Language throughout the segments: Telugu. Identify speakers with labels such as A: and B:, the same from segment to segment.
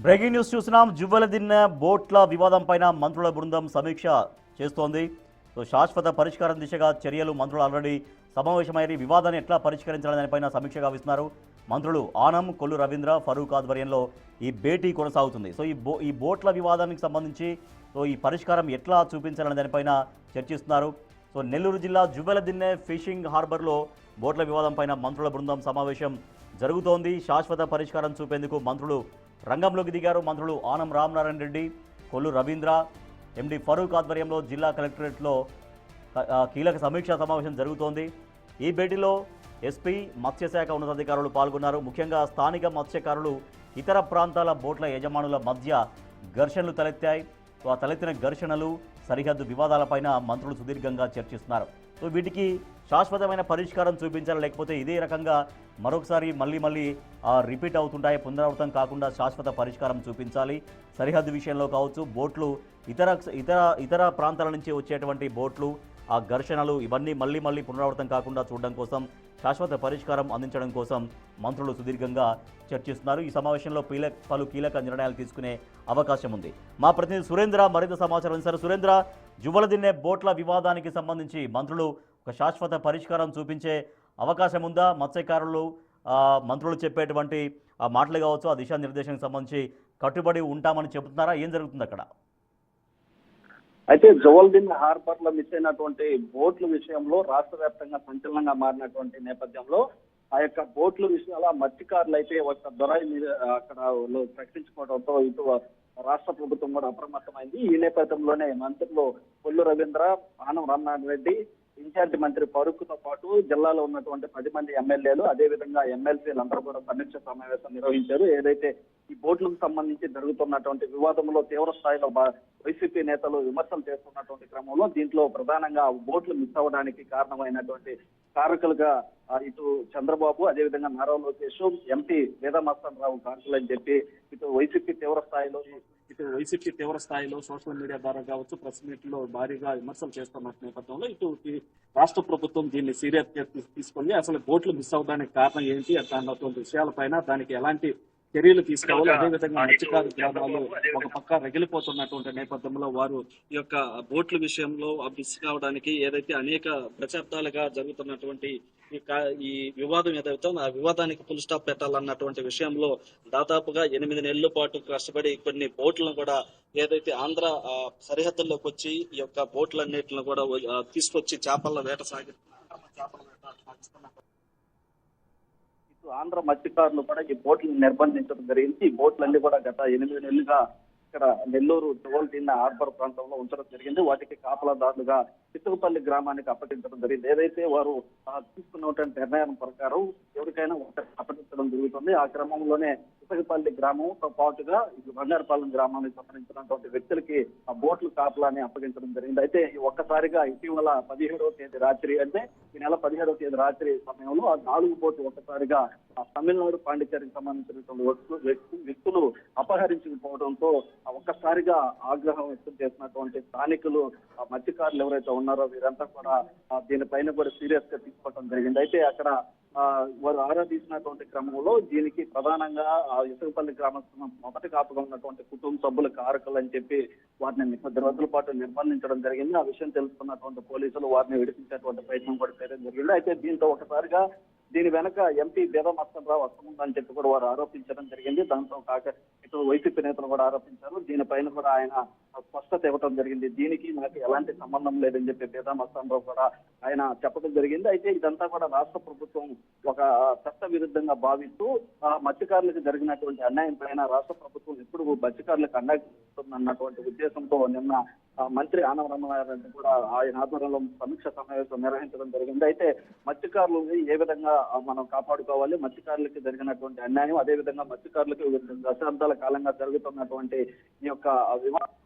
A: బ్రేకింగ్ న్యూస్ చూస్తున్నాం. జువ్వలదిన్న బోట్ల వివాదం పైన మంత్రుల బృందం సమీక్ష చేస్తోంది. శాశ్వత పరిష్కారం దిశగా చర్యలు మంత్రులు ఆల్రెడీ సమావేశమైన వివాదాన్ని ఎట్లా పరిష్కరించాలని దానిపైన సమీక్ష గావిస్తున్నారు. మంత్రులు ఆనం, కొల్లు రవీంద్ర, ఫరూక్ ఆధ్వర్యంలో ఈ భేటీ కొనసాగుతుంది. ఈ బోట్ల వివాదానికి సంబంధించి ఈ పరిష్కారం ఎట్లా చూపించాలనే దానిపైన చర్చిస్తున్నారు. నెల్లూరు జిల్లా జువ్వలదిన్నె ఫిషింగ్ హార్బర్లో బోట్ల వివాదం పైన మంత్రుల బృందం సమావేశం జరుగుతోంది. శాశ్వత పరిష్కారం చూపేందుకు మంత్రులు రంగంలోకి దిగారు. మంత్రులు ఆనం రామనారాయణ రెడ్డి, కొల్లు రవీంద్ర, ఎండి ఫరూక్ ఆధ్వర్యంలో జిల్లా కలెక్టరేట్లో కీలక సమీక్షా సమావేశం జరుగుతోంది. ఈ భేటీలో ఎస్పీ, మత్స్యశాఖ ఉన్నతాధికారులు పాల్గొన్నారు. ముఖ్యంగా స్థానిక మత్స్యకారులు, ఇతర ప్రాంతాల బోట్ల యజమానుల మధ్య ఘర్షణలు తలెత్తాయి. ఆ తలెత్తిన ఘర్షణలు, సరిహద్దు వివాదాలపైన మంత్రులు సుదీర్ఘంగా చర్చిస్తున్నారు. వీటికి శాశ్వతమైన పరిష్కారం చూపించాలి, లేకపోతే ఇదే రకంగా మరొకసారి మళ్ళీ రిపీట్ అవుతుంటాయి, పునరావృతం కాకుండా శాశ్వత పరిష్కారం చూపించాలి. సరిహద్దు విషయంలో కావచ్చు, బోట్లు ఇతర ప్రాంతాల నుంచి వచ్చేటువంటి బోట్లు, ఆ ఘర్షణలు ఇవన్నీ మళ్ళీ పునరావృతం కాకుండా చూడడం కోసం, శాశ్వత పరిష్కారం అందించడం కోసం మంత్రులు సుదీర్ఘంగా చర్చిస్తున్నారు. ఈ సమావేశంలో పలు కీలక నిర్ణయాలు తీసుకునే అవకాశం ఉంది. మా ప్రతినిధి సురేంద్ర మరింత సమాచారం ఇస్తారు. సురేంద్ర, జువ్వలదిన్నె బోట్ల వివాదానికి సంబంధించి మంత్రులు ఒక శాశ్వత పరిష్కారం చూపించే అవకాశం ఉందా? మత్స్యకారులు మంత్రులు చెప్పేటువంటి ఆ మాటలు కావచ్చు, ఆ దిశానిర్దేశానికి సంబంధించి కట్టుబడి ఉంటామని చెబుతున్నారా? ఏం జరుగుతుంది అక్కడ?
B: అయితే జువ్వలదిన్నె హార్బర్ లో మిస్ అయినటువంటి బోట్ల విషయంలో రాష్ట్ర వ్యాప్తంగా సంచలనంగా మారినటువంటి నేపథ్యంలో ఆ యొక్క బోట్ల విషయాల మత్స్యకారులు అయితే ఒక దొరాయి మీద అక్కడ ప్రకటించుకోవడంతో ఇటు రాష్ట్ర ప్రభుత్వం కూడా అప్రమత్తమైంది. ఈ నేపథ్యంలోనే మంత్రులు కొల్లు రవీంద్ర, ఆనం రామనారాయణ రెడ్డి, ఇన్ఛార్జి మంత్రి ఫరూక్ తో పాటు జిల్లాలో ఉన్నటువంటి 10 మంది ఎమ్మెల్యేలు, అదేవిధంగా ఎమ్మెల్సీలు అందరూ కూడా సమీక్ష సమావేశం నిర్వహించారు. ఏదైతే ఈ బోట్లకు సంబంధించి జరుగుతున్నటువంటి వివాదంలో తీవ్ర స్థాయిలో వైసీపీ నేతలు విమర్శలు చేస్తున్నటువంటి క్రమంలో దీంట్లో ప్రధానంగా బోట్లు మిస్ అవ్వడానికి కారణమైనటువంటి కారకులుగా ఇటు చంద్రబాబు, అదేవిధంగా నారా లోకేష్, ఎంపీ వేదమస్తన్ రావు కారకులు అని చెప్పి ఇటు వైసీపీ తీవ్ర స్థాయిలో సోషల్ మీడియా ద్వారా కావచ్చు, ప్రెస్ మీట్ లో భారీగా విమర్శలు చేస్తున్న నేపథ్యంలో ఇటు రాష్ట్ర ప్రభుత్వం దీన్ని సీరియస్ గా తీసుకొని అసలు బోట్లు మిస్ అవడానికి కారణం ఏంటి అన్నటువంటి విషయాలపైన దానికి ఎలాంటి చర్యలు తీసుకోవాలి, అదేవిధంగా మత్స్యకారు గ్రామాలు ఒక పక్క రగిలిపోతున్నటువంటి నేపథ్యంలో వారు ఈ యొక్క బోట్ల విషయంలో మిస్ కావడానికి ఏదైతే అనేక దశాబ్దాలుగా జరుగుతున్నటువంటి ఈ వివాదం ఏదైతే ఆ వివాదానికి ఫుల్ స్టాప్ పెట్టాలన్నటువంటి విషయంలో దాదాపుగా 8 నెలల పాటు కష్టపడి కొన్ని బోట్లను కూడా ఏదైతే ఆంధ్ర సరిహద్దుల్లోకి వచ్చి ఈ యొక్క బోట్లన్నిటిని కూడా తీసుకొచ్చి చేపల వేట సాగిస్తున్నారు. ఆంధ్ర మత్స్యకారులు కూడా ఈ బోట్లను నిర్బంధించడం జరిగింది. ఈ బోట్లన్నీ కూడా గత 8 నెలలుగా ఇక్కడ నెల్లూరు జువ్వలదిన్నె హార్బర్ ప్రాంతంలో ఉంచడం జరిగింది. వాటికి కాపలాదారులుగా చిత్తూరుపల్లి గ్రామానికి అప్పగించడం జరిగింది. ఏదైతే వారు తీసుకున్నటువంటి నిర్ణయం ప్రకారం ఎవరికైనా అప్పగించడం జరుగుతుంది. ఆ క్రమంలోనే చిత్తూరుపల్లి గ్రామంతో పాటుగా బంగారపాలెం గ్రామానికి సంబంధించినటువంటి వ్యక్తులకి ఆ బోట్లు కాపలాన్ని అప్పగించడం జరిగింది. అయితే ఒక్కసారిగా ఇటీవల 17వ తేదీ రాత్రి, అంటే ఈ నెల 17వ తేదీ రాత్రి సమయంలో ఆ 4 బోట్లు ఒక్కసారిగా తమిళనాడు, పాండిచేరికి సంబంధించినటువంటి వ్యక్తులు అపహరించుకుపోవడంతో ఒక్కసారిగా ఆగ్రహం వ్యక్తం చేసినటువంటి స్థానికులు, మత్స్యకారులు ఎవరైతే ఉన్నారో వీరంతా కూడా దీనిపైన కూడా సీరియస్ గా తీసుకోవడం జరిగింది. అయితే అక్కడ వారు ఆరాధించినటువంటి క్రమంలో దీనికి ప్రధానంగా ఇసుకపల్లి గ్రామస్తున్న మొదటి కాపుగా ఉన్నటువంటి కుటుంబ సభ్యుల కారకులు అని చెప్పి వారిని 10 రోజుల పాటు నిర్బంధించడం జరిగింది. ఆ విషయం తెలుసుకున్నటువంటి పోలీసులు వారిని విడిపించేటువంటి ప్రయత్నం కూడా చేయడం జరిగింది. అయితే దీంతో ఒకసారిగా దీని వెనక ఎంపీ వేదమస్తన్ రావు వస్తుందని చెప్పి కూడా వారు ఆరోపించడం జరిగింది. దాంతో కాక ఇటు వైసీపీ నేతలు కూడా ఆరోపించారు. దీనిపైన కూడా ఆయన స్పష్టత ఇవ్వడం జరిగింది. దీనికి నాకు ఎలాంటి సంబంధం లేదని చెప్పి వేదమస్తన్ రావు కూడా ఆయన చెప్పడం జరిగింది. అయితే ఇదంతా కూడా రాష్ట్ర ప్రభుత్వం ఒక చట్ట విరుద్ధంగా భావిస్తూ మత్స్యకారులకు జరిగినటువంటి అన్యాయం పైన రాష్ట్ర ప్రభుత్వం ఎప్పుడు మత్స్యకారులకు అన్నటువంటి ఉద్దేశంతో నిన్న మంత్రి ఆనం రామనారాయణ కూడా ఆయన ఆధ్వర్యంలో సమీక్ష సమావేశం నిర్వహించడం జరిగింది. అయితే మత్స్యకారులు ఏ విధంగా మనం కాపాడుకోవాలి, మత్స్యకారులకి జరిగినటువంటి అన్యాయం, అదేవిధంగా మత్స్యకారులకు దశాబ్దాల కాలంగా జరుగుతున్నటువంటి ఈ యొక్క వివాదం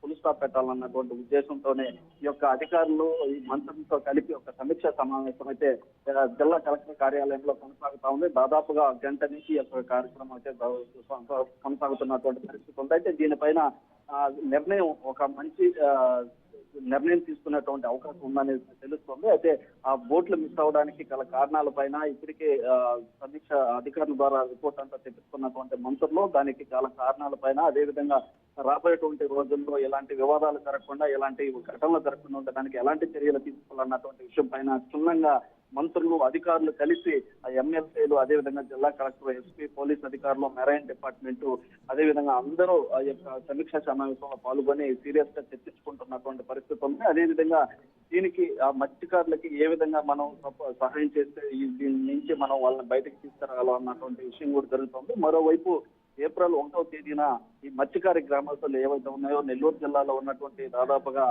B: ఫుల్ స్టాప్ పెట్టాలన్నటువంటి ఉద్దేశంతోనే ఈ యొక్క అధికారులు ఈ మంత్రులతో కలిపి ఒక సమీక్ష సమావేశం అయితే జిల్లా కలెక్టర్ కార్యాలయంలో కొనసాగుతా ఉంది. దాదాపుగా గంట నుంచి ఈ యొక్క కార్యక్రమం అయితే కొనసాగుతున్నటువంటి పరిస్థితి ఉంది. అయితే దీనిపైన నిర్ణయం ఒక మంచి నిర్ణయం తీసుకునేటువంటి అవకాశం ఉందనేది తెలుస్తోంది. అయితే ఆ బోట్లు మిస్ అవడానికి గల కారణాలపైన ఇప్పటికే సమీక్ష అధికారుల ద్వారా రిపోర్ట్ అంతా తెప్పించుకున్నటువంటి మంత్రులు దానికి గల కారణాలపైన, అదేవిధంగా రాబోయేటువంటి రోజుల్లో ఎలాంటి వివాదాలు జరగకుండా, ఎలాంటి ఘటనలు జరగకుండా ఉండడానికి ఎలాంటి చర్యలు తీసుకోవాలన్నటువంటి విషయం పైన క్షుణ్ణంగా మంత్రులు, అధికారులు కలిసి ఆ ఎమ్మెల్సీలు, అదేవిధంగా జిల్లా కలెక్టర్, ఎస్పీ, పోలీస్ అధికారులు, మెరైన్ డిపార్ట్మెంట్, అదేవిధంగా అందరూ ఆ యొక్క సమీక్షా సమావేశంలో పాల్గొని సీరియస్ గా చర్చించుకుంటున్నటువంటి పరిస్థితి ఉంది. అదేవిధంగా దీనికి ఆ మత్స్యకారులకి ఏ విధంగా మనం సహాయం చేస్తే దీని నుంచి మనం వాళ్ళని బయటకు తీసుకురాగలం అన్నటువంటి విషయం కూడా జరుగుతుంది. మరోవైపు ఏప్రిల్ 1వ తేదీన ఈ మత్స్యకారి గ్రామస్తులు ఏవైతే ఉన్నాయో నెల్లూరు జిల్లాలో ఉన్నటువంటి దాదాపుగా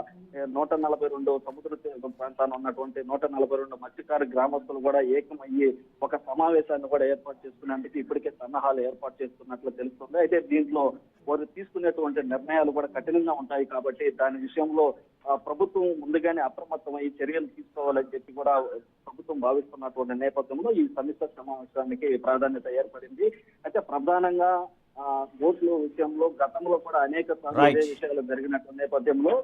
B: 142 సముద్ర ప్రాంతాన్ని ఉన్నటువంటి 142 మత్స్యకారి గ్రామస్తులు కూడా ఏకమయ్యి ఒక సమావేశాన్ని కూడా ఏర్పాటు చేసుకునేందుకు ఇప్పటికే సన్నాహాలు ఏర్పాటు చేస్తున్నట్లు తెలుస్తుంది. అయితే దీంట్లో వారు తీసుకునేటువంటి నిర్ణయాలు కూడా కఠినంగా ఉంటాయి కాబట్టి దాని విషయంలో ప్రభుత్వం ముందుగానే అప్రమత్తమై చర్యలు తీసుకోవాలని చెప్పి కూడా ప్రభుత్వం భావిస్తున్నటువంటి నేపథ్యంలో ఈ సమీక్ష సమావేశానికి ప్రాధాన్యత ఏర్పడింది. అయితే ప్రధానంగా బోట్ల విషయంలో గతంలో కూడా అనేక సార్లు ఇదే విషయాలు జరిగినటువంటి నేపథ్యంలో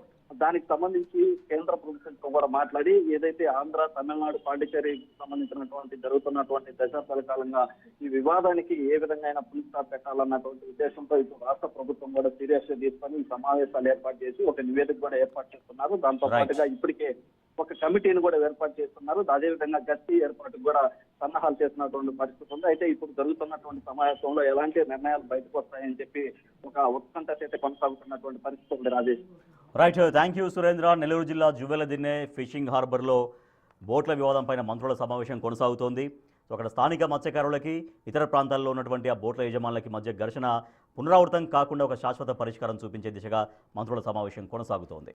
B: దానికి సంబంధించి కేంద్ర ప్రభుత్వంతో కూడా మాట్లాడి ఏదైతే ఆంధ్ర, తమిళనాడు, పాండిచేరికి సంబంధించినటువంటి జరుగుతున్నటువంటి దశాబ్దాల కాలంగా ఈ వివాదానికి ఏ విధంగా ఫుల్ స్టాప్ పెట్టాలన్నటువంటి ఉద్దేశంతో ఇప్పుడు రాష్ట్ర ప్రభుత్వం కూడా సీరియస్ గా తీసుకొని ఈ సమావేశాలు ఏర్పాటు చేసి ఒక నివేదిక కూడా ఏర్పాటు చేస్తున్నారు. దాంతో పాటుగా ఇప్పటికే ఒక కమిటీని కూడా ఏర్పాటు చేస్తున్నారు. అదేవిధంగా గస్తీ ఏర్పాటుకు కూడా సన్నాహాలు చేస్తున్నటువంటి పరిస్థితి ఉంది. అయితే ఇప్పుడు జరుగుతున్నటువంటి సమావేశంలో ఎలాంటి నిర్ణయాలు బయటకు వస్తాయని చెప్పి ఒక ఉత్కంఠ అయితే కొనసాగుతున్నటువంటి పరిస్థితి ఉంది. Rajesh.
A: Right, thank you Surendra. Nellore జిల్లా జువ్వెలదిన్నె ఫిషింగ్ హార్బర్లో బోట్ల వివాదం పైన మంత్రుల సమావేశం కొనసాగుతోంది. సో అక్కడ స్థానిక మత్స్యకారులకి, ఇతర ప్రాంతాల్లో ఉన్నటువంటి ఆ బోట్ల యజమానులకి మధ్య ఘర్షణ పునరావృతం కాకుండా ఒక శాశ్వత పరిష్కారం చూపించే దిశగా మంత్రుల సమావేశం కొనసాగుతోంది.